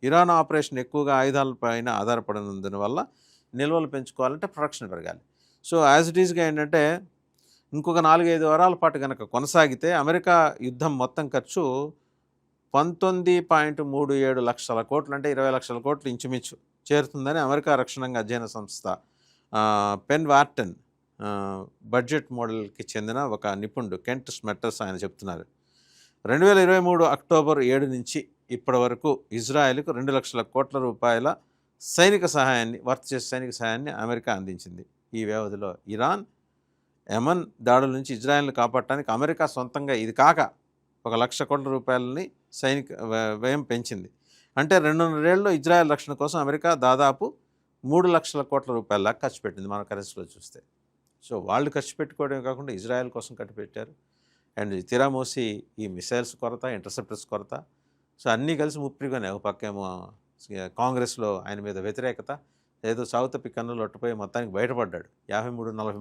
Iran operation ఎక్కువగా ఆయుధాలపైన ఆధారపడినందున వల్ల నిల్వలు పెంచుకోవాలంటే ప్రొడక్షన్ పెరగాలి. సో యాజ్ ఇట్ ఈస్గా ఏంటంటే ఇంకొక 4-5 వారాల పాటు కనుక కొనసాగితే అమెరికా యుద్ధం మొత్తం ఖర్చు 19.37 లక్షల కోట్లు, అంటే 20 లక్షల కోట్లు ఇంచుమించు చేరుతుందని అమెరికా రక్షణాంగ అధ్యయన సంస్థ పెన్ వార్టన్ బడ్జెట్ మోడల్కి చెందిన ఒక నిపుణుడు కెంట్ స్మెట్టర్స్ ఆయన చెప్తున్నారు. 2023 అక్టోబర్ 7 నుంచి ఇప్పటి వరకు ఇజ్రాయెల్కు 2 లక్షల కోట్ల రూపాయల సైనిక సహాయాన్ని చేసే సైనిక సహాయాన్ని అమెరికా అందించింది. ఈ వ్యవధిలో ఇరాన్, యెమెన్ దాడుల నుంచి ఇజ్రాయెల్ని కాపాడటానికి అమెరికా సొంతంగా ఇది కాక 1 లక్ష కోట్ల రూపాయలని సైనిక వ్యయం పెంచింది. అంటే 2.5 ఏళ్ళలో ఇజ్రాయెల్ రక్షణ కోసం అమెరికా దాదాపు 3 లక్షల కోట్ల రూపాయల దాకా ఖర్చు పెట్టింది మన కరెన్సీలో చూస్తే. సో వాళ్ళు ఖర్చు పెట్టుకోవడమే కాకుండా ఇజ్రాయెల్ కోసం ఖర్చు పెట్టారు. అండ్ తీరామోసి ఈ మిసైల్స్ కొరత, ఇంటర్సెప్టర్స్ కొరత, సో అన్నీ కలిసి ముప్పిరిగానే. ఒక పక్కేమో కాంగ్రెస్లో ఆయన మీద వ్యతిరేకత, ఏదో సాగు తప్పి కన్నులు ఒట్టుపోయి మొత్తానికి బయటపడ్డాడు 53-43